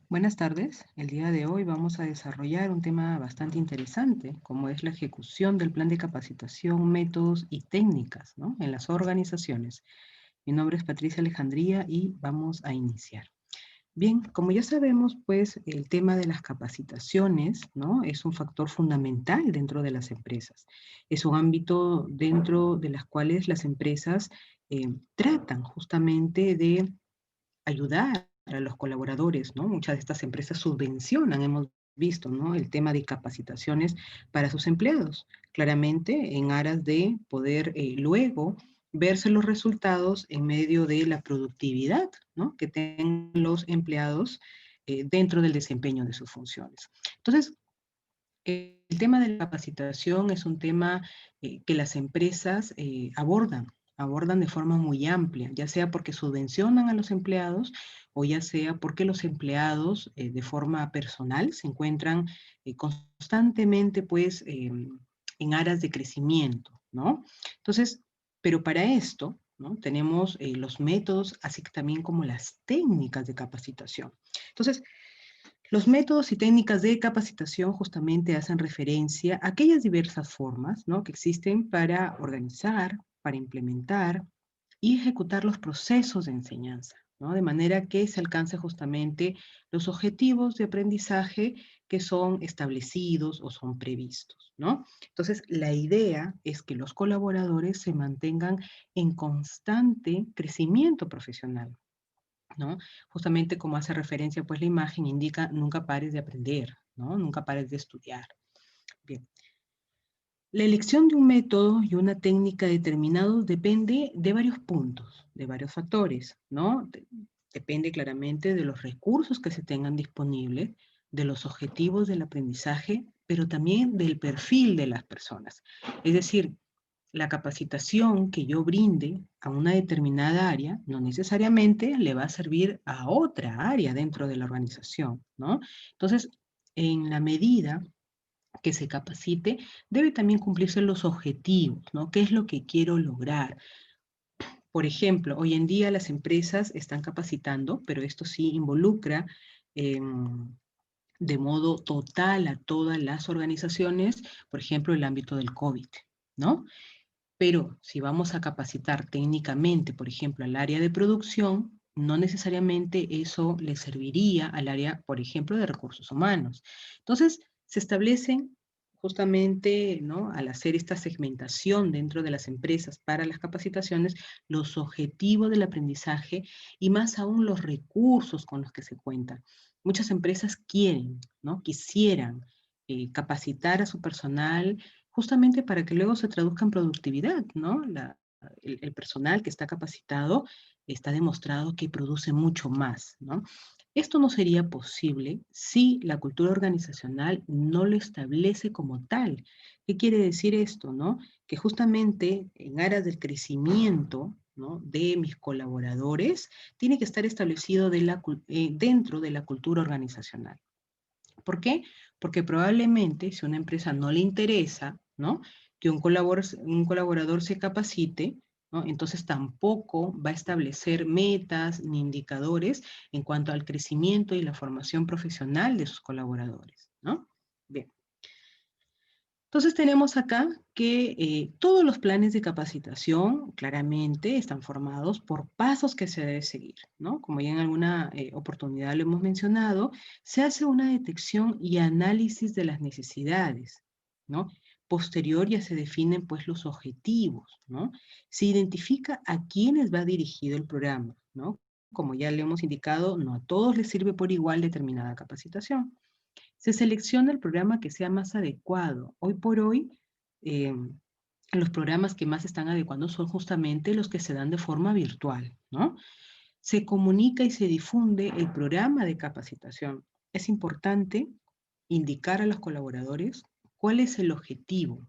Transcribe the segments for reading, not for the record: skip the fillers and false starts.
Buenas tardes. El día de hoy vamos a desarrollar un tema bastante interesante, como es la ejecución del plan de capacitación, métodos y técnicas, ¿no?, en las organizaciones. Mi nombre es Patricia Alejandría y vamos a iniciar. Bien, como ya sabemos, pues el tema de las capacitaciones, ¿no?, es un factor fundamental dentro de las empresas. Es un ámbito dentro de las cuales las empresas tratan justamente de ayudar a los colaboradores, ¿no? Muchas de estas empresas subvencionan, hemos visto, ¿no?, el tema de capacitaciones para sus empleados, claramente en aras de poder luego verse los resultados en medio de la productividad, ¿no?, que tengan los empleados dentro del desempeño de sus funciones. Entonces, el tema de la capacitación es un tema que las empresas abordan de forma muy amplia, ya sea porque subvencionan a los empleados o ya sea porque los empleados de forma personal se encuentran constantemente pues en aras de crecimiento, ¿no? Entonces, pero para esto, ¿no?, tenemos los métodos, así que también como las técnicas de capacitación. Entonces, los métodos y técnicas de capacitación justamente hacen referencia a aquellas diversas formas, ¿no?, que existen para organizar, para implementar y ejecutar los procesos de enseñanza, ¿no?, de manera que se alcance justamente los objetivos de aprendizaje que son establecidos o son previstos, ¿no? Entonces, la idea es que los colaboradores se mantengan en constante crecimiento profesional, ¿no? Justamente como hace referencia, pues la imagen indica nunca pares de aprender, ¿no? Nunca pares de estudiar. Bien. La elección de un método y una técnica determinados depende de varios puntos, de varios factores, ¿no? Depende claramente de los recursos que se tengan disponibles, de los objetivos del aprendizaje, pero también del perfil de las personas. Es decir, la capacitación que yo brinde a una determinada área no necesariamente le va a servir a otra área dentro de la organización, ¿no? Entonces, en la medida que se capacite, debe también cumplirse los objetivos, ¿no? ¿Qué es lo que quiero lograr? Por ejemplo, hoy en día las empresas están capacitando, pero esto sí involucra de modo total a todas las organizaciones, por ejemplo, el ámbito del COVID, ¿no? Pero si vamos a capacitar técnicamente, por ejemplo, al área de producción, no necesariamente eso le serviría al área, por ejemplo, de recursos humanos. Entonces, se establecen justamente, ¿no?, al hacer esta segmentación dentro de las empresas para las capacitaciones, los objetivos del aprendizaje y más aún los recursos con los que se cuentan. Muchas empresas quieren, ¿no?, quisieran capacitar a su personal justamente para que luego se traduzca en productividad, ¿no? El personal que está capacitado está demostrado que produce mucho más, ¿no? Esto no sería posible si la cultura organizacional no lo establece como tal. ¿Qué quiere decir esto, no? Que justamente en aras del crecimiento, ¿no?, de mis colaboradores, tiene que estar establecido dentro de la cultura organizacional. ¿Por qué? Porque probablemente si a una empresa no le interesa, ¿no?, que un colaborador se capacite, ¿no?, entonces tampoco va a establecer metas ni indicadores en cuanto al crecimiento y la formación profesional de sus colaboradores, ¿no? Bien. Entonces tenemos acá que todos los planes de capacitación claramente están formados por pasos que se debe seguir, ¿no? Como ya en alguna oportunidad lo hemos mencionado, se hace una detección y análisis de las necesidades, ¿no? Posterior ya se definen pues los objetivos, ¿no? Se identifica a quiénes va dirigido el programa, ¿no? Como ya le hemos indicado, no a todos les sirve por igual determinada capacitación. Se selecciona el programa que sea más adecuado. Hoy por hoy, eh, los programas que más se están adecuando son justamente los que se dan de forma virtual, ¿no? Se comunica y se difunde el programa de capacitación. Es importante indicar a los colaboradores cuál es el objetivo,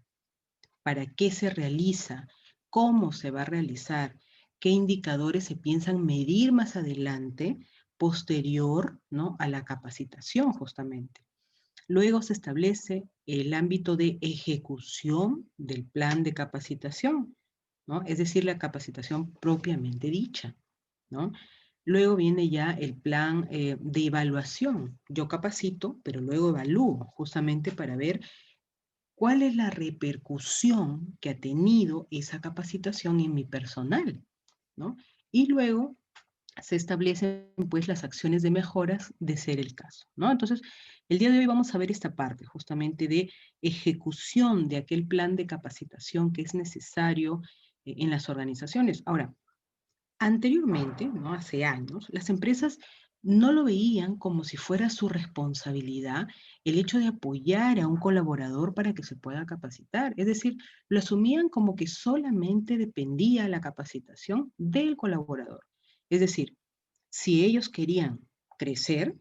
para qué se realiza, cómo se va a realizar, qué indicadores se piensan medir más adelante, posterior, ¿no?, a la capacitación justamente. Luego se establece el ámbito de ejecución del plan de capacitación, ¿no? Es decir, la capacitación propiamente dicha, ¿no? Luego viene ya el plan de evaluación. Yo capacito, pero luego evalúo justamente para ver cuál es la repercusión que ha tenido esa capacitación en mi personal, ¿no? Y luego se establecen pues las acciones de mejoras de ser el caso, ¿no? Entonces, el día de hoy vamos a ver esta parte justamente de ejecución de aquel plan de capacitación que es necesario en las organizaciones. Ahora, anteriormente, ¿no? Hace años, las empresas no lo veían como si fuera su responsabilidad el hecho de apoyar a un colaborador para que se pueda capacitar. Es decir, lo asumían como que solamente dependía la capacitación del colaborador. Es decir, si ellos querían crecer,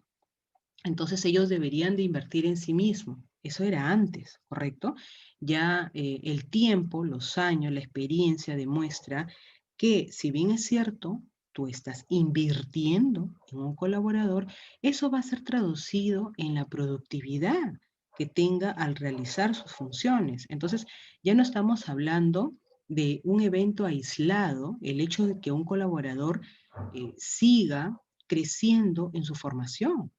entonces ellos deberían de invertir en sí mismos. Eso era antes, ¿correcto? Ya el tiempo, los años, la experiencia demuestra que si bien es cierto, tú estás invirtiendo en un colaborador, eso va a ser traducido en la productividad que tenga al realizar sus funciones. Entonces, ya no estamos hablando de un evento aislado, el hecho de que un colaborador siga creciendo en su formación,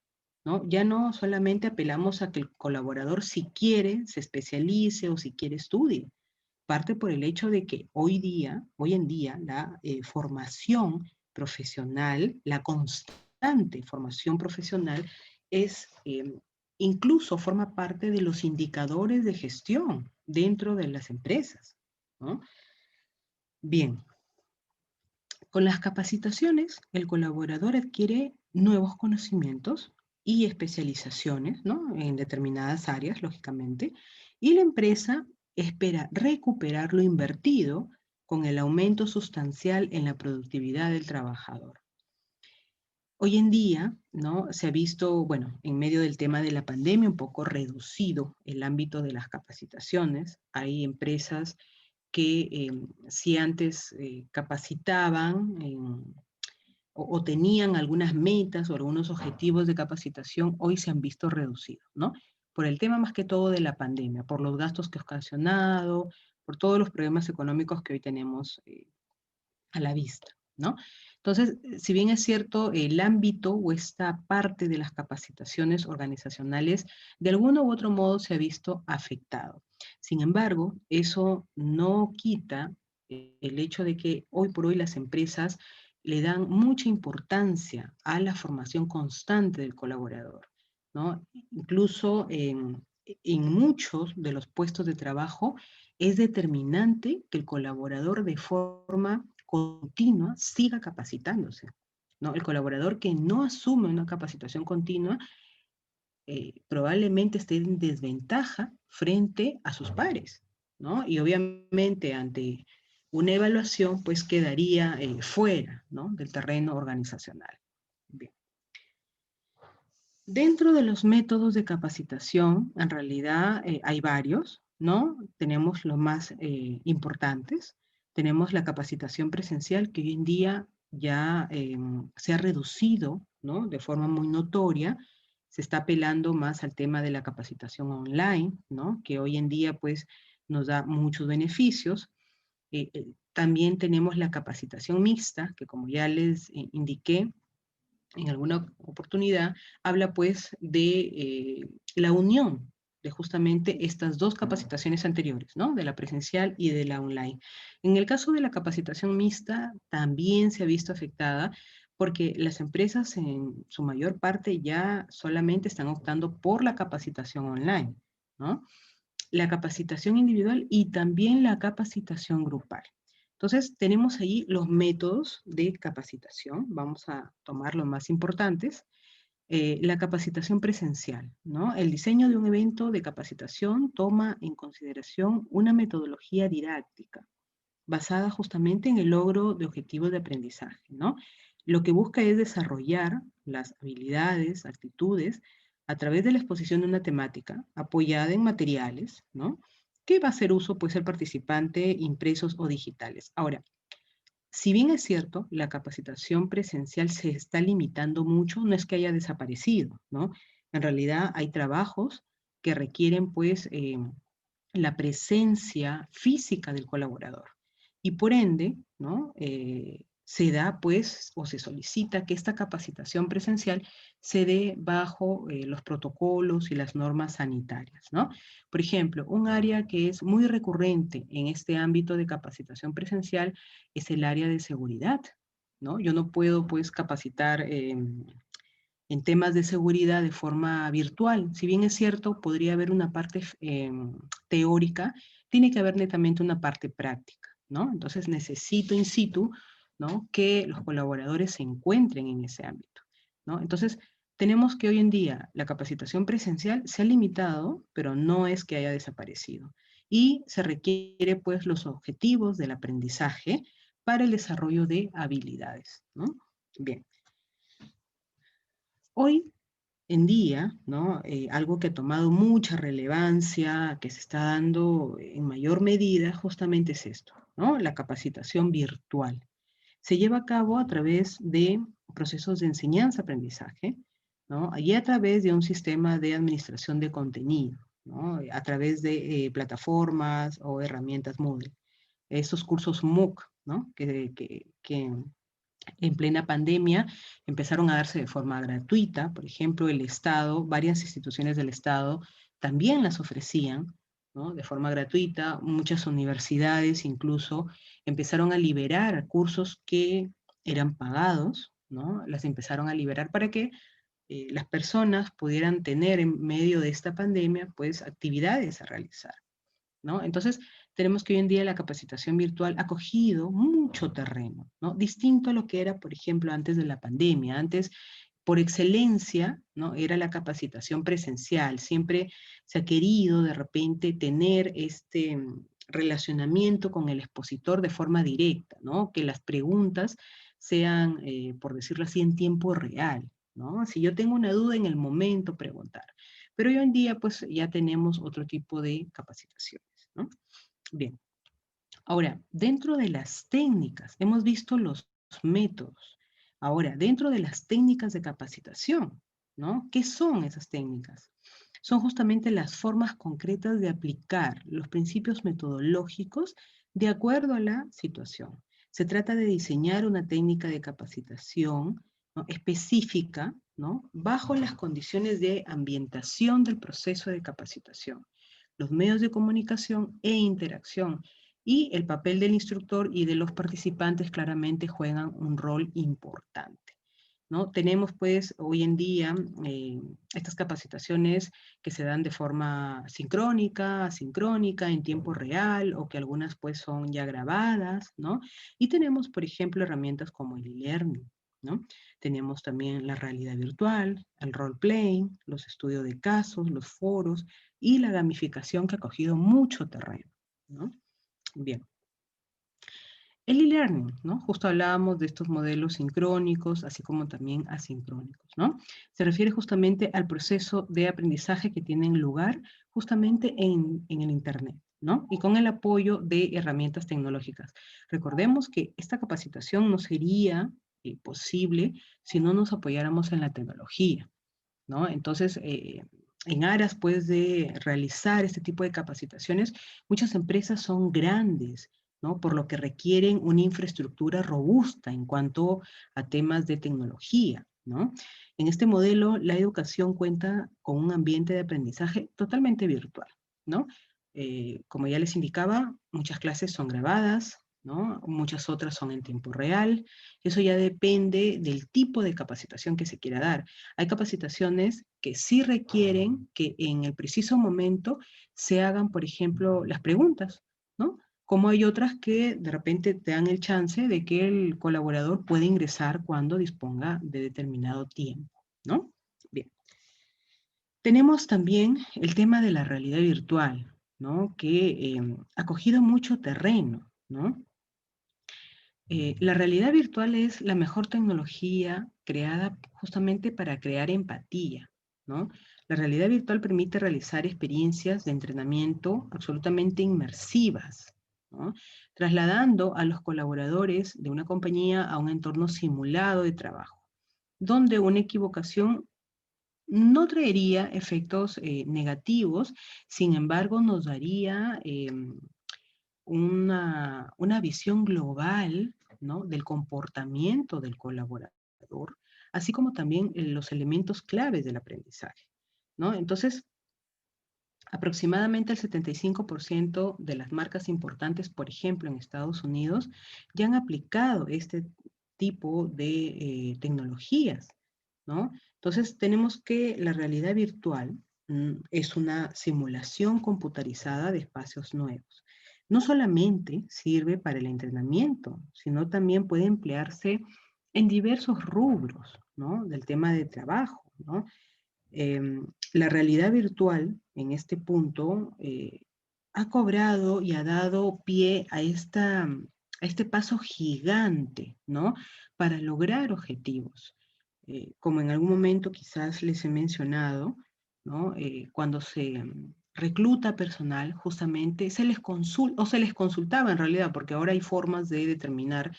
¿no? Ya no solamente apelamos a que el colaborador, si quiere, se especialice o si quiere, estudie. Parte por el hecho de que hoy en día, la formación profesional, la constante formación profesional es, incluso forma parte de los indicadores de gestión dentro de las empresas, ¿no? Bien, con las capacitaciones, el colaborador adquiere nuevos conocimientos y especializaciones, ¿no? En determinadas áreas, lógicamente, y la empresa espera recuperar lo invertido con el aumento sustancial en la productividad del trabajador. Hoy en día, ¿no? Se ha visto, bueno, en medio del tema de la pandemia, un poco reducido el ámbito de las capacitaciones. Hay empresas que si antes capacitaban o tenían algunas metas o algunos objetivos de capacitación, hoy se han visto reducidos, ¿no? Por el tema más que todo de la pandemia, por los gastos que ha ocasionado, por todos los problemas económicos que hoy tenemos a la vista, ¿no? Entonces, si bien es cierto, el ámbito o esta parte de las capacitaciones organizacionales, de alguno u otro modo se ha visto afectado. Sin embargo, eso no quita el hecho de que hoy por hoy las empresas le dan mucha importancia a la formación constante del colaborador, ¿no? Incluso en muchos de los puestos de trabajo es determinante que el colaborador de forma continua siga capacitándose, ¿no? El colaborador que no asume una capacitación continua probablemente esté en desventaja frente a sus pares, ¿no? Y obviamente ante una evaluación, pues quedaría fuera, ¿no? Del terreno organizacional. Bien. Dentro de los métodos de capacitación, en realidad hay varios, ¿no? Tenemos los más importantes. Tenemos la capacitación presencial, que hoy en día ya se ha reducido, ¿no? De forma muy notoria. Se está apelando más al tema de la capacitación online, ¿no? Que hoy en día, pues, nos da muchos beneficios. También tenemos la capacitación mixta, que como ya les indiqué, en alguna oportunidad, habla pues de la unión de justamente estas dos capacitaciones anteriores, ¿no? De la presencial y de la online. En el caso de la capacitación mixta, también se ha visto afectada porque las empresas en su mayor parte ya solamente están optando por la capacitación online, ¿no? La capacitación individual y también la capacitación grupal. Entonces, tenemos ahí los métodos de capacitación. Vamos a tomar los más importantes. La capacitación presencial, ¿no? El diseño de un evento de capacitación toma en consideración una metodología didáctica basada justamente en el logro de objetivos de aprendizaje, ¿no? Lo que busca es desarrollar las habilidades, actitudes, a través de la exposición de una temática apoyada en materiales, ¿no? Que va a hacer uso, pues, el participante impresos o digitales. Ahora, si bien es cierto, la capacitación presencial se está limitando mucho, no es que haya desaparecido, ¿no? En realidad hay trabajos que requieren, pues, la presencia física del colaborador. Y por ende, ¿no? se da, pues, o se solicita que esta capacitación presencial se dé bajo los protocolos y las normas sanitarias, ¿no? Por ejemplo, un área que es muy recurrente en este ámbito de capacitación presencial es el área de seguridad, ¿no? Yo no puedo, pues, capacitar en temas de seguridad de forma virtual. Si bien es cierto, podría haber una parte teórica, tiene que haber netamente una parte práctica, ¿no? Entonces necesito in situ, ¿no?, que los colaboradores se encuentren en ese ámbito, ¿no? Entonces, tenemos que hoy en día la capacitación presencial se ha limitado, pero no es que haya desaparecido. Y se requiere, pues, los objetivos del aprendizaje para el desarrollo de habilidades, ¿no? Bien. Hoy en día, ¿no? Algo que ha tomado mucha relevancia, que se está dando en mayor medida, justamente es esto, ¿no? La capacitación virtual. Se lleva a cabo a través de procesos de enseñanza-aprendizaje, ¿no? Y a través de un sistema de administración de contenido, ¿no? A través de plataformas o herramientas Moodle. Estos cursos MOOC, ¿no? Que en plena pandemia empezaron a darse de forma gratuita. Por ejemplo, el Estado, varias instituciones del Estado también las ofrecían, ¿no?, de forma gratuita. Muchas universidades incluso empezaron a liberar cursos que eran pagados, ¿no? Las empezaron a liberar para que las personas pudieran tener en medio de esta pandemia, pues, actividades a realizar, ¿no? Entonces, tenemos que hoy en día la capacitación virtual ha cogido mucho terreno, ¿no? Distinto a lo que era, por ejemplo, antes de la pandemia. Antes, por excelencia, ¿no?, era la capacitación presencial. Siempre se ha querido de repente tener este relacionamiento con el expositor de forma directa, ¿no? Que las preguntas sean, por decirlo así, en tiempo real, ¿no? Si yo tengo una duda en el momento, preguntar. Pero hoy en día, pues, ya tenemos otro tipo de capacitaciones, ¿no? Bien. Ahora, dentro de las técnicas, hemos visto los métodos. Ahora, dentro de las técnicas de capacitación, ¿no? ¿Qué son esas técnicas? Son justamente las formas concretas de aplicar los principios metodológicos de acuerdo a la situación. Se trata de diseñar una técnica de capacitación, ¿no?, específica, ¿no?, bajo las condiciones de ambientación del proceso de capacitación, los medios de comunicación e interacción, y el papel del instructor y de los participantes claramente juegan un rol importante, ¿no? Tenemos, pues, hoy en día estas capacitaciones que se dan de forma sincrónica, asincrónica, en tiempo real, o que algunas, pues, son ya grabadas, ¿no? Y tenemos, por ejemplo, herramientas como el e-learning, ¿no? Tenemos también la realidad virtual, el role-playing, los estudios de casos, los foros y la gamificación que ha cogido mucho terreno, ¿no? Bien. El e-learning, ¿no? Justo hablábamos de estos modelos sincrónicos, así como también asincrónicos, ¿no? Se refiere justamente al proceso de aprendizaje que tienen lugar justamente en el Internet, ¿no? Y con el apoyo de herramientas tecnológicas. Recordemos que esta capacitación no sería posible si no nos apoyáramos en la tecnología, ¿no? Entonces, en aras, pues, de realizar este tipo de capacitaciones, muchas empresas son grandes, ¿no? Por lo que requieren una infraestructura robusta en cuanto a temas de tecnología, ¿no? En este modelo, la educación cuenta con un ambiente de aprendizaje totalmente virtual, ¿no? Como ya les indicaba, muchas clases son grabadas, ¿no? Muchas otras son en tiempo real. Eso ya depende del tipo de capacitación que se quiera dar. Hay capacitaciones que sí requieren que en el preciso momento se hagan, por ejemplo, las preguntas, ¿no? Como hay otras que de repente te dan el chance de que el colaborador puede ingresar cuando disponga de determinado tiempo, ¿no? Bien. Tenemos también el tema de la realidad virtual, ¿no? Que ha cogido mucho terreno, ¿no? La realidad virtual es la mejor tecnología creada justamente para crear empatía, ¿no? La realidad virtual permite realizar experiencias de entrenamiento absolutamente inmersivas, ¿no? Trasladando a los colaboradores de una compañía a un entorno simulado de trabajo, donde una equivocación no traería efectos negativos, sin embargo nos daría una visión global ¿no? Del comportamiento del colaborador, así como también los elementos claves del aprendizaje, ¿no? Entonces, aproximadamente el 75% de las marcas importantes, por ejemplo, en Estados Unidos, ya han aplicado este tipo de tecnologías, ¿no? Entonces, tenemos que la realidad virtual es una simulación computarizada de espacios nuevos. No solamente sirve para el entrenamiento, sino también puede emplearse en diversos rubros, ¿no? Del tema de trabajo, ¿no? La realidad virtual en este punto ha cobrado y ha dado pie a, a este paso gigante, ¿no? Para lograr objetivos. Como en algún momento quizás les he mencionado, ¿no? Cuando se recluta personal, justamente se les consulta, o se les consultaba en realidad, porque ahora hay formas de determinar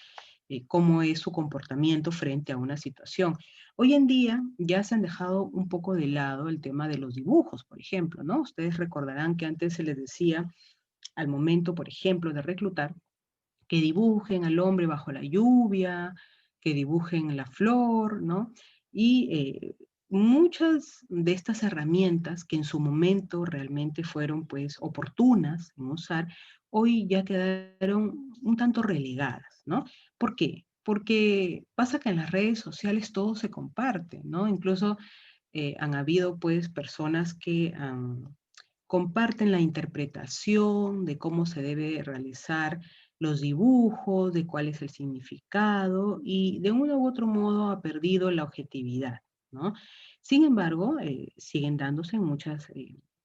cómo es su comportamiento frente a una situación. Hoy en día ya se han dejado un poco de lado el tema de los dibujos, por ejemplo, ¿no? Ustedes recordarán que antes se les decía al momento, por ejemplo, de reclutar, que dibujen al hombre bajo la lluvia, que dibujen la flor, ¿no? Y muchas de estas herramientas que en su momento realmente fueron pues oportunas en usar, hoy ya quedaron un tanto relegadas, ¿no? ¿Por qué? Porque pasa que en las redes sociales todo se comparte, ¿no? Incluso han habido pues personas que comparten la interpretación de cómo se debe realizar los dibujos, de cuál es el significado y de uno u otro modo ha perdido la objetividad, ¿no? Sin embargo, siguen dándose en muchas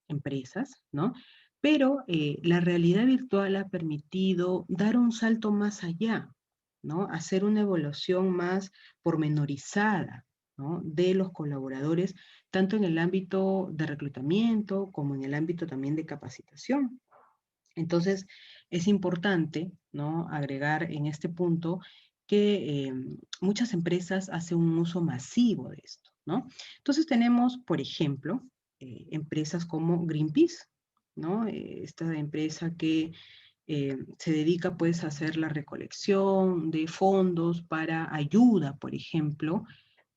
empresas, ¿no? Pero la realidad virtual ha permitido dar un salto más allá, ¿no? Hacer una evaluación más pormenorizada, ¿no? De los colaboradores, tanto en el ámbito de reclutamiento como en el ámbito también de capacitación. Entonces, es importante, ¿no? Agregar en este punto que muchas empresas hacen un uso masivo de esto, ¿no? Entonces tenemos, por ejemplo, empresas como Greenpeace, ¿no? Esta empresa que se dedica pues a hacer la recolección de fondos para ayuda, por ejemplo,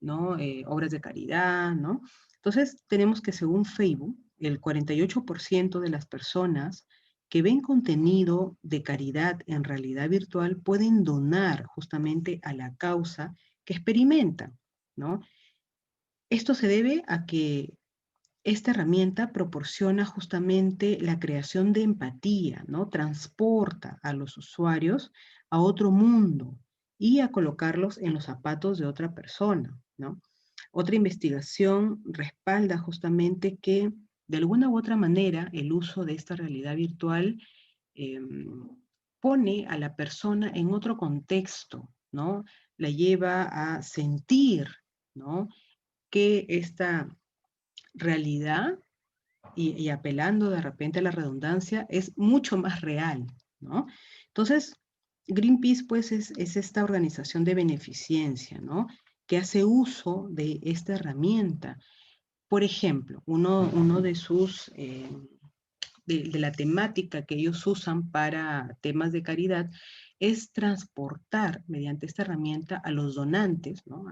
¿no? Obras de caridad, ¿no? Entonces tenemos que según Facebook, el 48% de las personas que ven contenido de caridad en realidad virtual pueden donar justamente a la causa que experimentan, ¿no? Esto se debe a que esta herramienta proporciona justamente la creación de empatía, ¿no? Transporta a los usuarios a otro mundo y a colocarlos en los zapatos de otra persona, ¿no? Otra investigación respalda justamente que de alguna u otra manera el uso de esta realidad virtual eh, pone a la persona en otro contexto, ¿no? La lleva a sentir, ¿no? Que esta realidad y apelando de repente a la redundancia, es mucho más real, ¿no? Entonces, Greenpeace, pues, es esta organización de beneficencia, ¿no? Que hace uso de esta herramienta. Por ejemplo, uno de sus, de la temática que ellos usan para temas de caridad es transportar mediante esta herramienta a los donantes, ¿no?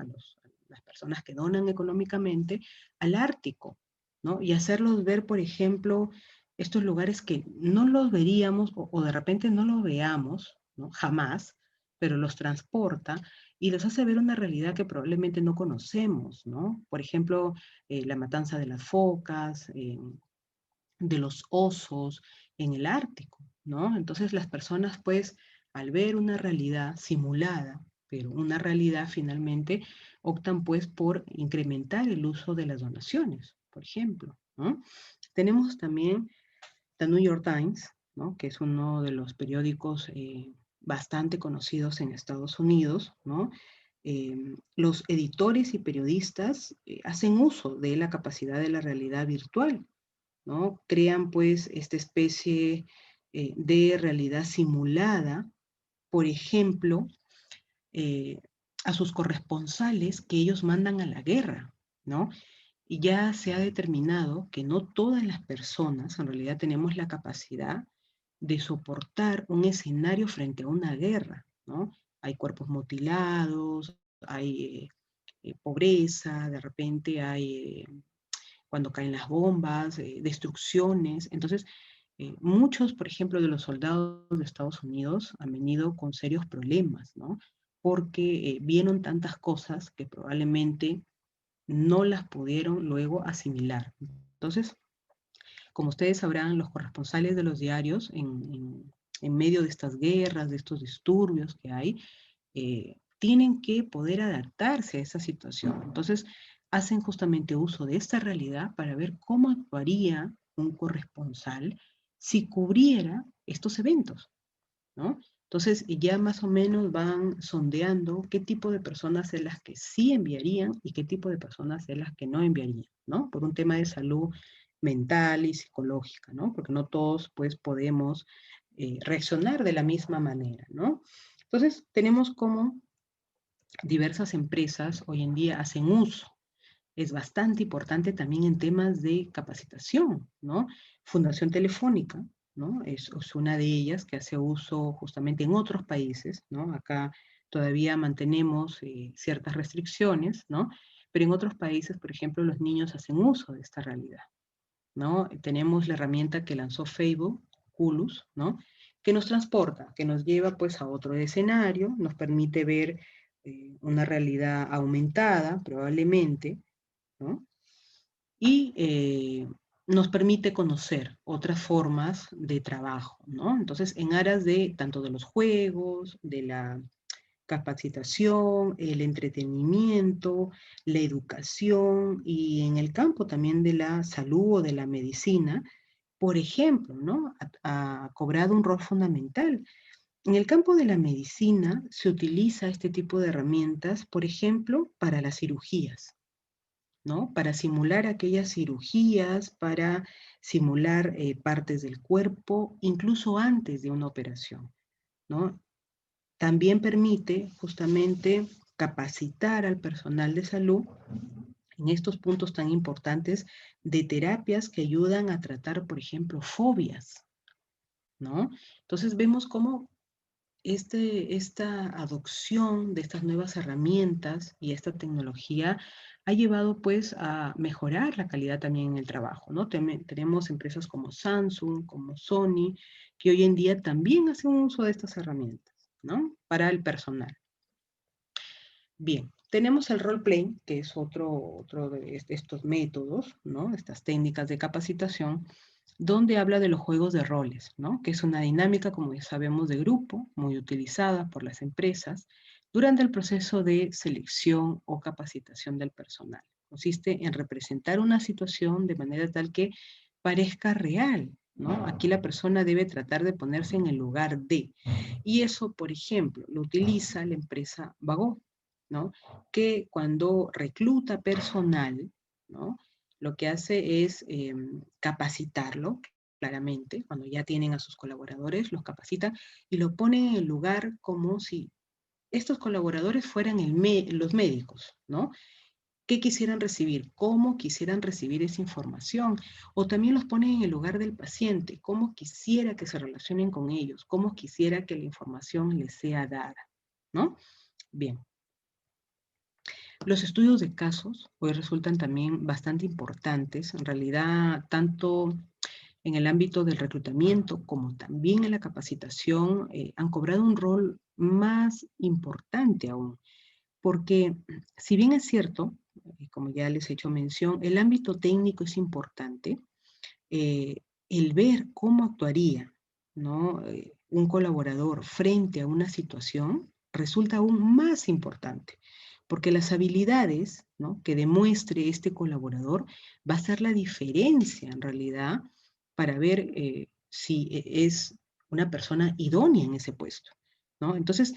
Las personas que donan económicamente al Ártico, ¿no? Y hacerlos ver, por ejemplo, estos lugares que no los veríamos o de repente no los veamos, ¿no? Jamás, pero los transporta y los hace ver una realidad que probablemente no conocemos, ¿no? Por ejemplo, la matanza de las focas, de los osos en el Ártico, ¿no? Entonces las personas, pues, al ver una realidad simulada, pero una realidad finalmente, optan pues por incrementar el uso de las donaciones, por ejemplo, ¿no? Tenemos también The New York Times, ¿no? Que es uno de los periódicos bastante conocidos en Estados Unidos, ¿no? Los editores y periodistas hacen uso de la capacidad de la realidad virtual, ¿no? Crean pues esta especie de realidad simulada, por ejemplo, eh, a sus corresponsales que ellos mandan a la guerra, ¿no? Y ya se ha determinado que no todas las personas en realidad tenemos la capacidad de soportar un escenario frente a una guerra, ¿no? hay cuerpos mutilados, hay pobreza, de repente hay cuando caen las bombas, destrucciones. Entonces, muchos, por ejemplo, de los soldados de Estados Unidos han venido con serios problemas, ¿no? Porque vieron tantas cosas que probablemente no las pudieron luego asimilar. Entonces, como ustedes sabrán, los corresponsales de los diarios en medio de estas guerras, de estos disturbios que hay, tienen que poder adaptarse a esa situación. Entonces, hacen justamente uso de esta realidad para ver cómo actuaría un corresponsal si cubriera estos eventos, ¿no? Entonces, ya más o menos van sondeando qué tipo de personas es las que sí enviarían y qué tipo de personas es las que no enviarían, ¿no? Por un tema de salud mental y psicológica, ¿no? Porque no todos, pues, podemos reaccionar de la misma manera, ¿no? Entonces, tenemos como diversas empresas hoy en día hacen uso. Es bastante importante también en temas de capacitación, ¿no? Fundación Telefónica, ¿no? Es una de ellas que hace uso justamente en otros países, ¿no? Acá todavía mantenemos ciertas restricciones, ¿no? Pero en otros países, por ejemplo, los niños hacen uso de esta realidad, ¿no? Tenemos la herramienta que lanzó Facebook, Culus, ¿no? Que nos transporta, que nos lleva pues a otro escenario, nos permite ver una realidad aumentada probablemente, ¿no? Y nos permite conocer otras formas de trabajo, ¿no? Entonces, en aras de tanto de los juegos, de la capacitación, el entretenimiento, la educación y en el campo también de la salud o de la medicina, por ejemplo, ¿no? Ha cobrado un rol fundamental. En el campo de la medicina se utiliza este tipo de herramientas, por ejemplo, para las cirugías, ¿no? Para simular aquellas cirugías, para simular partes del cuerpo, incluso antes de una operación, ¿no? También permite justamente capacitar al personal de salud en estos puntos tan importantes de terapias que ayudan a tratar, por ejemplo, fobias, ¿no? Entonces vemos cómo esta adopción de estas nuevas herramientas y esta tecnología ha llevado pues a mejorar la calidad también en el trabajo, ¿no? Tenemos empresas como Samsung, como Sony, que hoy en día también hacen uso de estas herramientas, ¿no? Para el personal. Bien, tenemos el role-playing, que es otro de estos métodos, ¿no? Estas técnicas de capacitación, donde habla de los juegos de roles, ¿no? Que es una dinámica, como ya sabemos, de grupo, muy utilizada por las empresas durante el proceso de selección o capacitación del personal. Consiste en representar una situación de manera tal que parezca real, ¿no? Aquí la persona debe tratar de ponerse en el lugar de. Y eso, por ejemplo, lo utiliza la empresa Vago, ¿no? Que cuando recluta personal, ¿no? Lo que hace es capacitarlo, claramente, cuando ya tienen a sus colaboradores, los capacita y lo pone en el lugar como si estos colaboradores fueran los médicos, ¿no? ¿Qué quisieran recibir? ¿Cómo quisieran recibir esa información? O también los pone en el lugar del paciente, cómo quisiera que se relacionen con ellos, cómo quisiera que la información les sea dada, ¿no? Bien. Los estudios de casos hoy resultan también bastante importantes, en realidad, tanto en el ámbito del reclutamiento como también en la capacitación, han cobrado un rol más importante aún, porque si bien es cierto, como ya les he hecho mención, el ámbito técnico es importante, eh, el ver cómo actuaría, ¿no? Un colaborador frente a una situación resulta aún más importante, porque las habilidades, ¿no? que demuestre este colaborador va a ser la diferencia en realidad para ver si es una persona idónea en ese puesto, ¿no? Entonces,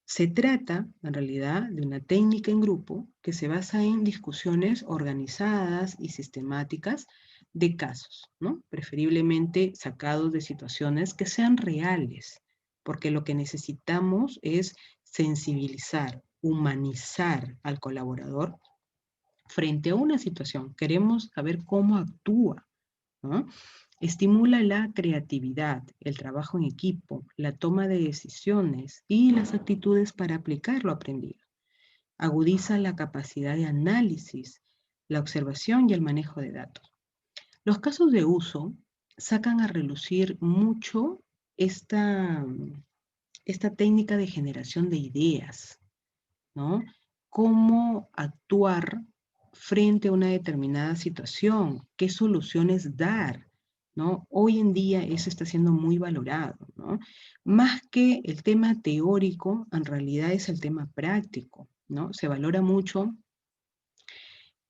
se trata, en realidad, de una técnica en grupo que se basa en discusiones organizadas y sistemáticas de casos, ¿no? Preferiblemente sacados de situaciones que sean reales, porque lo que necesitamos es sensibilizar, humanizar al colaborador frente a una situación. Queremos saber cómo actúa, ¿no? Estimula la creatividad, el trabajo en equipo, la toma de decisiones y las actitudes para aplicar lo aprendido. Agudiza la capacidad de análisis, la observación y el manejo de datos. Los casos de uso sacan a relucir mucho esta, esta técnica de generación de ideas, ¿no? Cómo actuar frente a una determinada situación, qué soluciones dar, ¿no? Hoy en día eso está siendo muy valorado, ¿no? Más que el tema teórico, en realidad es el tema práctico, ¿no? Se valora mucho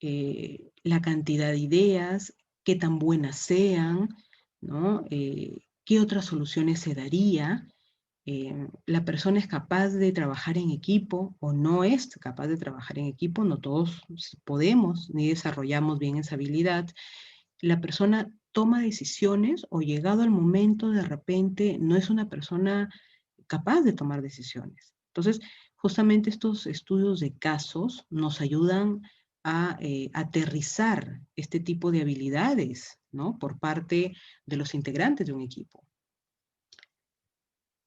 la cantidad de ideas, qué tan buenas sean, ¿no? Qué otras soluciones se daría. La persona es capaz de trabajar en equipo o no es capaz de trabajar en equipo, no todos podemos ni desarrollamos bien esa habilidad. La persona toma decisiones o llegado el momento de repente no es una persona capaz de tomar decisiones. Entonces, justamente estos estudios de casos nos ayudan a aterrizar este tipo de habilidades, ¿no? Por parte de los integrantes de un equipo.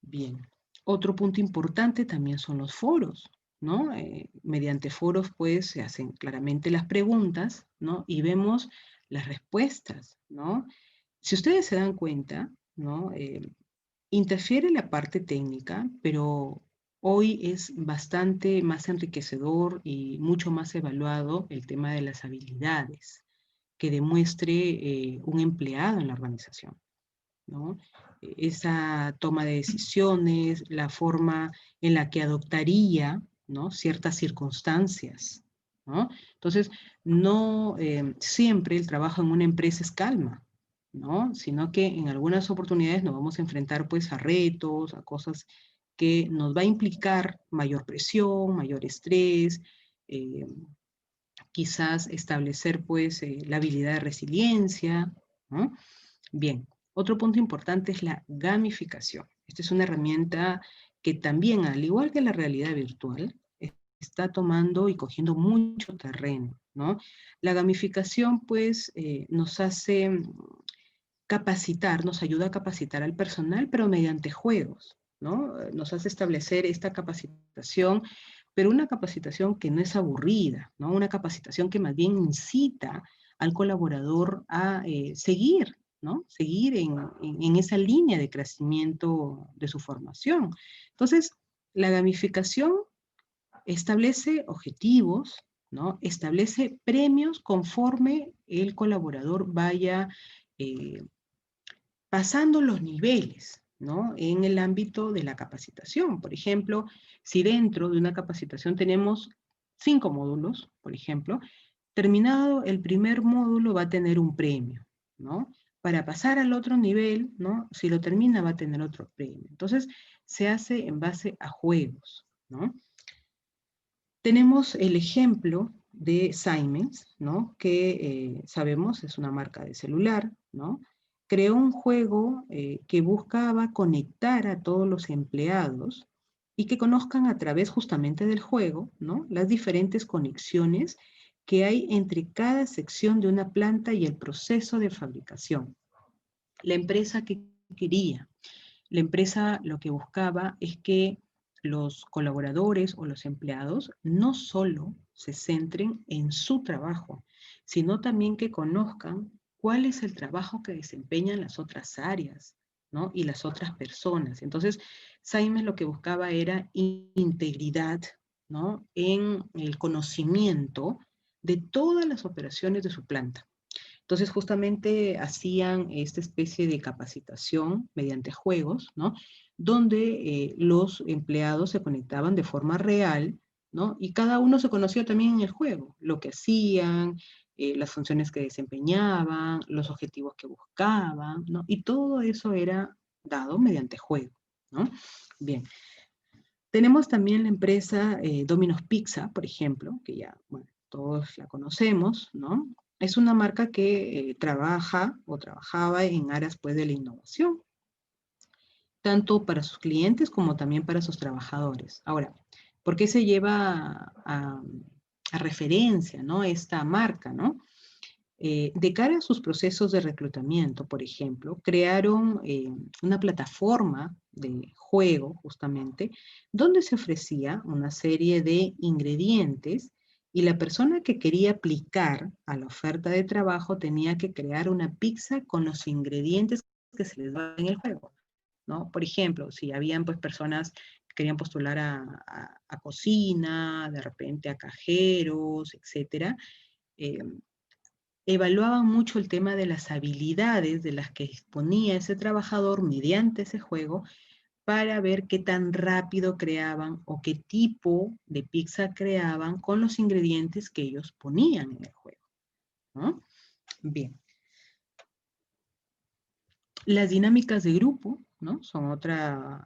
Bien. Otro punto importante también son los foros, ¿no? Mediante foros, pues, se hacen claramente las preguntas, ¿no? Y vemos las respuestas, ¿no? Si ustedes se dan cuenta, ¿no? Interfiere la parte técnica, pero hoy es bastante más enriquecedor y mucho más evaluado el tema de las habilidades que demuestre un empleado en la organización, ¿no? Esa toma de decisiones, la forma en la que adoptaría, ¿no? Ciertas circunstancias, ¿no? Entonces, no siempre el trabajo en una empresa es calma, ¿no? Sino que en algunas oportunidades nos vamos a enfrentar pues a retos, a cosas que nos va a implicar mayor presión, mayor estrés, eh, quizás establecer pues la habilidad de resiliencia, ¿no? Bien, otro punto importante es la gamificación. Esta es una herramienta que también, al igual que la realidad virtual, está tomando y cogiendo mucho terreno, ¿no? La gamificación, pues, nos hace capacitar, nos ayuda a capacitar al personal, pero mediante juegos, ¿no? Nos hace establecer esta capacitación, pero una capacitación que no es aburrida, ¿no? Una capacitación que más bien incita al colaborador a seguir, ¿no? Seguir en esa línea de crecimiento de su formación. Entonces, la gamificación establece objetivos, ¿no? Establece premios conforme el colaborador vaya pasando los niveles, ¿no? En el ámbito de la capacitación. Por ejemplo, si dentro de una capacitación tenemos 5 módulos, por ejemplo, terminado el primer módulo va a tener un premio, ¿no? Para pasar al otro nivel, ¿no? Si lo termina va a tener otro premio. Entonces, se hace en base a juegos, ¿no? Tenemos el ejemplo de Siemens, ¿no? Que sabemos es una marca de celular, ¿no? Creó un juego que buscaba conectar a todos los empleados y que conozcan a través justamente del juego, ¿no? Las diferentes conexiones que hay entre cada sección de una planta y el proceso de fabricación. La empresa que quería. La empresa lo que buscaba es que los colaboradores o los empleados no solo se centren en su trabajo, sino también que conozcan cuál es el trabajo que desempeñan las otras áreas, ¿no? Y las otras personas. Entonces, Siemens lo que buscaba era integridad, ¿no? En el conocimiento de todas las operaciones de su planta. Entonces, justamente hacían esta especie de capacitación mediante juegos, ¿no? Donde los empleados se conectaban de forma real, ¿no? Y cada uno se conocía también en el juego, lo que hacían, las funciones que desempeñaban, los objetivos que buscaban, ¿no? Y todo eso era dado mediante juego, ¿no? Bien. Tenemos también la empresa Domino's Pizza, por ejemplo, que ya, bueno, todos la conocemos, ¿no? Es una marca que trabaja o trabajaba en áreas pues de la innovación, tanto para sus clientes como también para sus trabajadores. Ahora, ¿por qué se lleva a referencia, ¿no? Esta marca, ¿no? de cara a sus procesos de reclutamiento, por ejemplo, crearon una plataforma de juego, justamente, donde se ofrecía una serie de ingredientes y la persona que quería aplicar a la oferta de trabajo tenía que crear una pizza con los ingredientes que se les daban en el juego, ¿no? Por ejemplo, si habían pues personas que querían postular a cocina, de repente a cajeros, etcétera, eh, evaluaban mucho el tema de las habilidades de las que disponía ese trabajador mediante ese juego para ver qué tan rápido creaban o qué tipo de pizza creaban con los ingredientes que ellos ponían en el juego, ¿no? Bien. Las dinámicas de grupo, ¿no? Son otra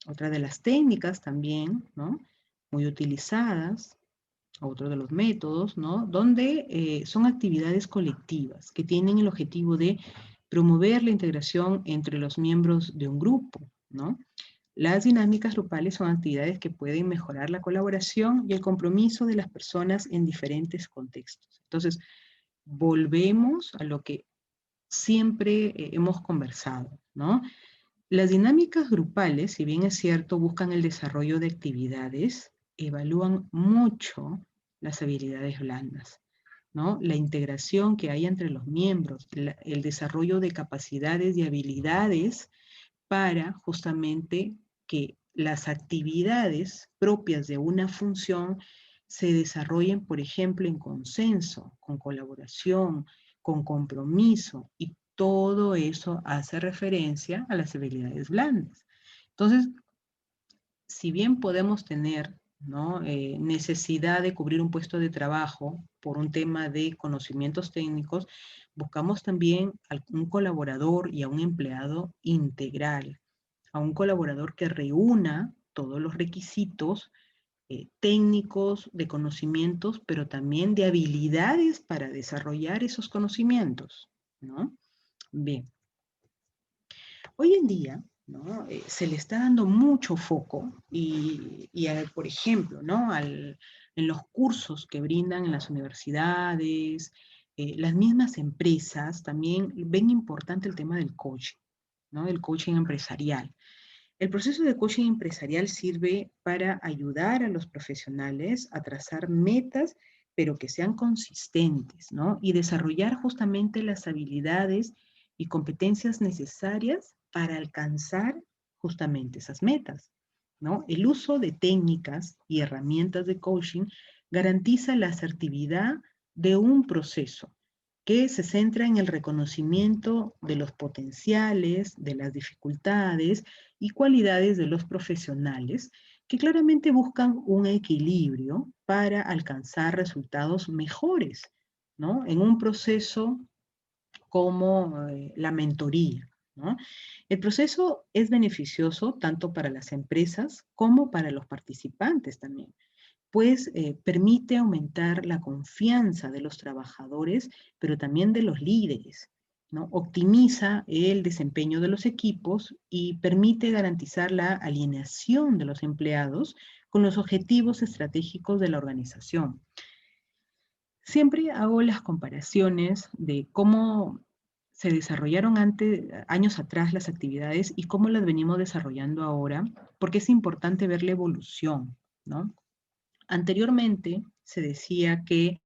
de las técnicas también, ¿no? Muy utilizadas, otro de los métodos, ¿no? Donde son actividades colectivas que tienen el objetivo de promover la integración entre los miembros de un grupo, ¿no? Las dinámicas grupales son actividades que pueden mejorar la colaboración y el compromiso de las personas en diferentes contextos. Entonces, volvemos a lo que siempre hemos conversado, ¿no? Las dinámicas grupales, si bien es cierto, buscan el desarrollo de actividades, evalúan mucho las habilidades blandas, ¿no? La integración que hay entre los miembros, el desarrollo de capacidades y habilidades para justamente que las actividades propias de una función se desarrollen, por ejemplo, en consenso, con colaboración, con compromiso, y todo eso hace referencia a las habilidades blandas. Entonces, si bien podemos tener, ¿no? Necesidad de cubrir un puesto de trabajo por un tema de conocimientos técnicos, buscamos también a un colaborador y a un empleado integral, a un colaborador que reúna todos los requisitos técnicos, de conocimientos, pero también de habilidades para desarrollar esos conocimientos, ¿no? Bien, hoy en día, ¿no? Se le está dando mucho foco por ejemplo, ¿no? En los cursos que brindan en las universidades, las mismas empresas también ven importante el tema del coaching, ¿no? El coaching empresarial. El proceso de coaching empresarial sirve para ayudar a los profesionales a trazar metas, pero que sean consistentes, ¿no? Y desarrollar justamente las habilidades y competencias necesarias para alcanzar justamente esas metas, ¿no? El uso de técnicas y herramientas de coaching garantiza la asertividad de un proceso que se centra en el reconocimiento de los potenciales, de las dificultades y cualidades de los profesionales que claramente buscan un equilibrio para alcanzar resultados mejores, ¿no? En un proceso como la mentoría, ¿no? El proceso es beneficioso tanto para las empresas como para los participantes también, pues permite aumentar la confianza de los trabajadores, pero también de los líderes, ¿no? Optimiza el desempeño de los equipos y permite garantizar la alineación de los empleados con los objetivos estratégicos de la organización. Siempre hago las comparaciones de cómo se desarrollaron años atrás las actividades y cómo las venimos desarrollando ahora, porque es importante ver la evolución, ¿no? Anteriormente se decía que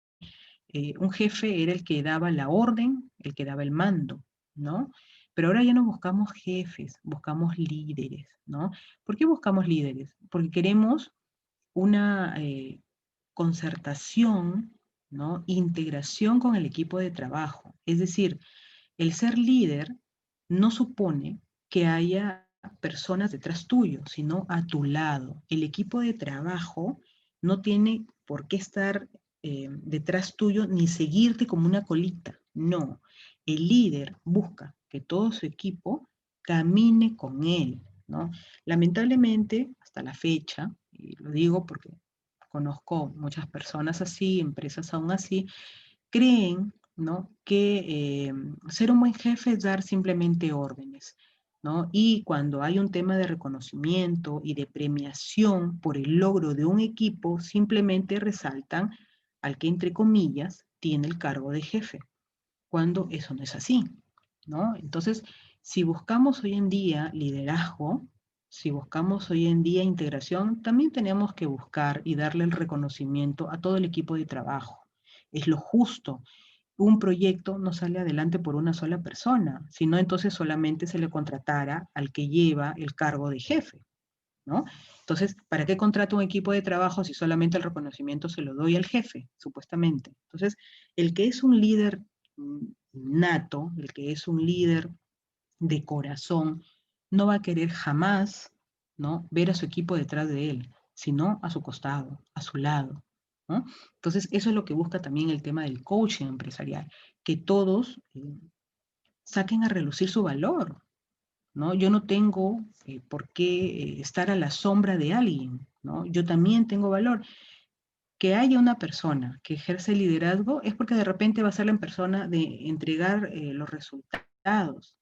un jefe era el que daba la orden, el que daba el mando, ¿no? Pero ahora ya no buscamos jefes, buscamos líderes, ¿no? ¿Por qué buscamos líderes? Porque queremos una concertación, ¿no? Integración con el equipo de trabajo. Es decir, el ser líder no supone que haya personas detrás tuyo, sino a tu lado. El equipo de trabajo no tiene por qué estar detrás tuyo ni seguirte como una colita. No, el líder busca que todo su equipo camine con él, ¿no? Lamentablemente, hasta la fecha, y lo digo porque conozco muchas personas así, empresas aún así, creen, ¿no? Que ser un buen jefe es dar simplemente órdenes, ¿no? Y cuando hay un tema de reconocimiento y de premiación por el logro de un equipo, simplemente resaltan al que, entre comillas, tiene el cargo de jefe. cuando eso no es así, ¿no? Entonces, si buscamos hoy en día liderazgo, si buscamos hoy en día integración, también tenemos que buscar y darle el reconocimiento a todo el equipo de trabajo. Es lo justo. Un proyecto no sale adelante por una sola persona, sino entonces solamente se le contratara al que lleva el cargo de jefe, ¿no? Entonces, ¿para qué contrato un equipo de trabajo si solamente el reconocimiento se lo doy al jefe, supuestamente? Entonces, el que es un líder nato, el que es un líder de corazón, no va a querer jamás, ¿no?, ver a su equipo detrás de él, sino a su costado, a su lado, ¿no? Entonces, eso es lo que busca también el tema del coaching empresarial, que todos saquen a relucir su valor, ¿no? Yo no tengo por qué estar a la sombra de alguien, ¿no? Yo también tengo valor. Que haya una persona que ejerce liderazgo es porque de repente va a ser la persona de entregar los resultados,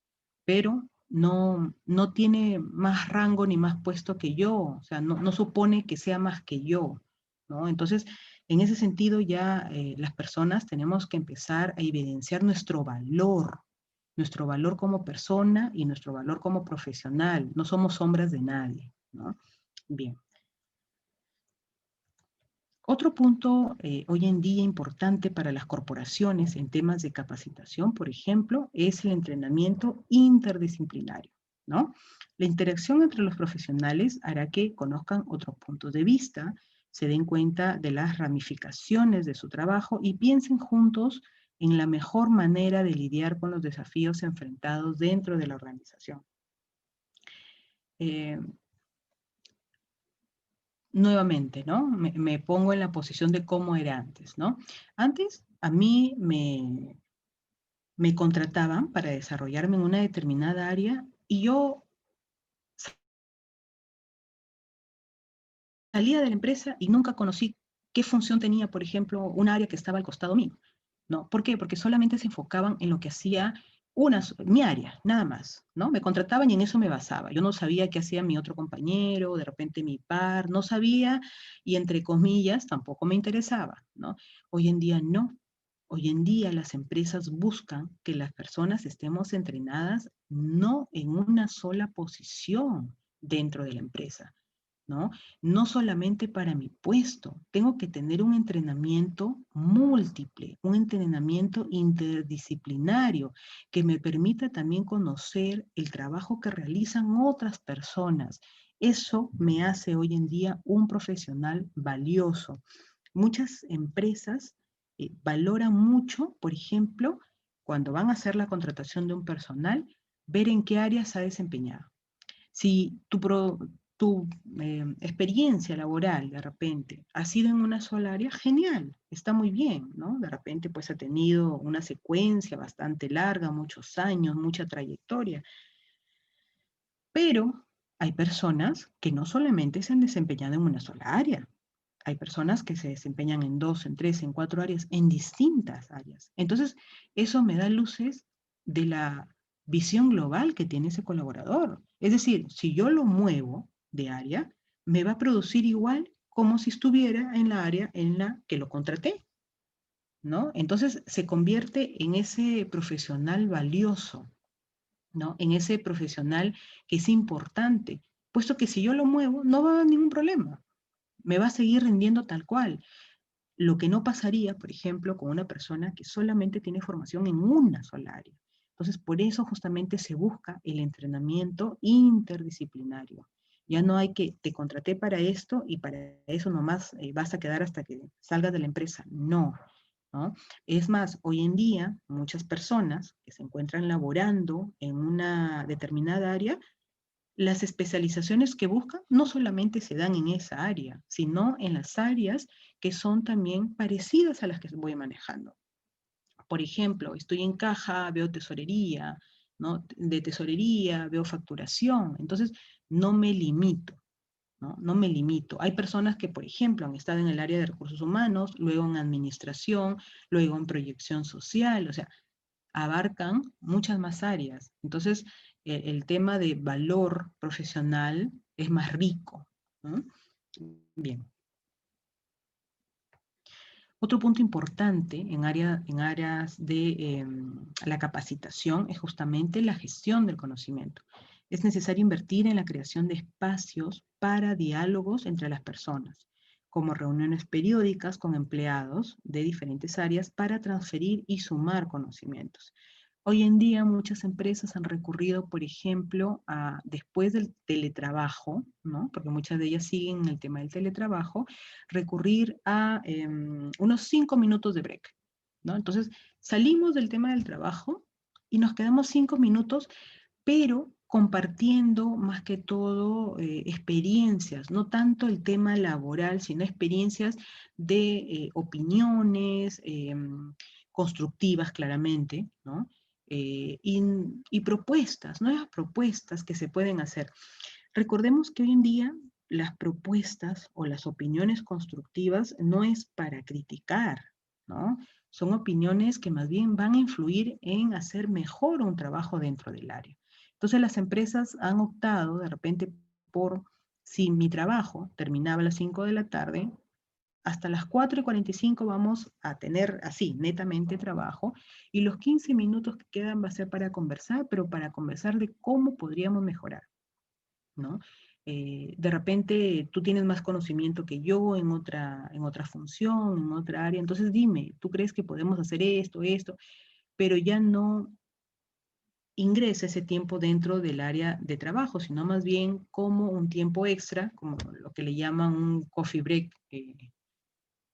pero no tiene más rango ni más puesto que yo, o sea, no supone que sea más que yo, ¿no? Entonces, en ese sentido ya las personas tenemos que empezar a evidenciar nuestro valor como persona y nuestro valor como profesional. No somos sombras de nadie, ¿no? Bien. Otro punto hoy en día importante para las corporaciones en temas de capacitación, por ejemplo, es el entrenamiento interdisciplinario, ¿no? La interacción entre los profesionales hará que conozcan otros puntos de vista, se den cuenta de las ramificaciones de su trabajo y piensen juntos en la mejor manera de lidiar con los desafíos enfrentados dentro de la organización. Eh, Nuevamente, ¿no? Me pongo en la posición de cómo era antes, ¿no? Antes a mí me contrataban para desarrollarme en una determinada área y yo salía de la empresa y nunca conocí qué función tenía, por ejemplo, un área que estaba al costado mío, ¿no? ¿Por qué? Porque solamente se enfocaban en lo que hacía mi área, nada más, ¿no? Me contrataban y en eso me basaba. Yo no sabía qué hacía mi otro compañero, de repente mi par, no sabía y entre comillas tampoco me interesaba, ¿no? Hoy en día no. Hoy en día las empresas buscan que las personas estemos entrenadas no en una sola posición dentro de la empresa, ¿no? No solamente para mi puesto, tengo que tener un entrenamiento múltiple, un entrenamiento interdisciplinario que me permita también conocer el trabajo que realizan otras personas. Eso me hace hoy en día un profesional valioso. Muchas empresas valoran mucho, por ejemplo, cuando van a hacer la contratación de un personal, ver en qué áreas se ha desempeñado. Si tu experiencia laboral de repente ha sido en una sola área, genial, está muy bien, ¿no? De repente pues ha tenido una secuencia bastante larga, muchos años, mucha trayectoria, pero hay personas que no solamente se han desempeñado en una sola área, hay personas que se desempeñan en dos, en tres, en cuatro áreas, en distintas áreas. Entonces, eso me da luces de la visión global que tiene ese colaborador. Es decir, si yo lo muevo de área, me va a producir igual como si estuviera en la área en la que lo contraté, ¿no? Entonces, se convierte en ese profesional valioso, ¿no? En ese profesional que es importante, puesto que si yo lo muevo, no va a haber ningún problema, me va a seguir rindiendo tal cual. Lo que no pasaría, por ejemplo, con una persona que solamente tiene formación en una sola área. Entonces, por eso justamente se busca el entrenamiento interdisciplinario. Ya no hay que, te contraté para esto y para eso nomás vas a quedar hasta que salgas de la empresa. No, ¿no? Es más, hoy en día muchas personas que se encuentran laborando en una determinada área las especializaciones que buscan no solamente se dan en esa área, sino en las áreas que son también parecidas a las que voy manejando. Por ejemplo, estoy en caja, veo tesorería, ¿no? De tesorería, veo facturación. Entonces, no me limito, ¿no? No me limito. Hay personas que, por ejemplo, han estado en el área de recursos humanos, luego en administración, luego en proyección social, o sea, abarcan muchas más áreas. Entonces, el tema de valor profesional es más rico, ¿no? Bien. Otro punto importante en áreas de la capacitación es justamente la gestión del conocimiento. Es necesario invertir en la creación de espacios para diálogos entre las personas, como reuniones periódicas con empleados de diferentes áreas para transferir y sumar conocimientos. Hoy en día muchas empresas han recurrido, por ejemplo, después del teletrabajo, ¿no? Porque muchas de ellas siguen el tema del teletrabajo, recurrir a unos 5 minutos de break, ¿no? Entonces, salimos del tema del trabajo y nos quedamos 5 minutos, pero compartiendo más que todo experiencias, no tanto el tema laboral, sino experiencias de opiniones constructivas claramente, ¿no? Y propuestas, nuevas propuestas que se pueden hacer. Recordemos que hoy en día las propuestas o las opiniones constructivas no es para criticar, ¿no? Son opiniones que más bien van a influir en hacer mejor un trabajo dentro del área. Entonces las empresas han optado de repente por, si mi trabajo terminaba a las 5 de la tarde, hasta las 4:45 vamos a tener así, netamente trabajo, y los 15 minutos que quedan va a ser para conversar, pero para conversar de cómo podríamos mejorar, ¿no? De repente tú tienes más conocimiento que yo en otra función, en otra área, entonces dime, ¿tú crees que podemos hacer esto? Pero ya no ingresa ese tiempo dentro del área de trabajo, sino más bien como un tiempo extra, como lo que le llaman un coffee break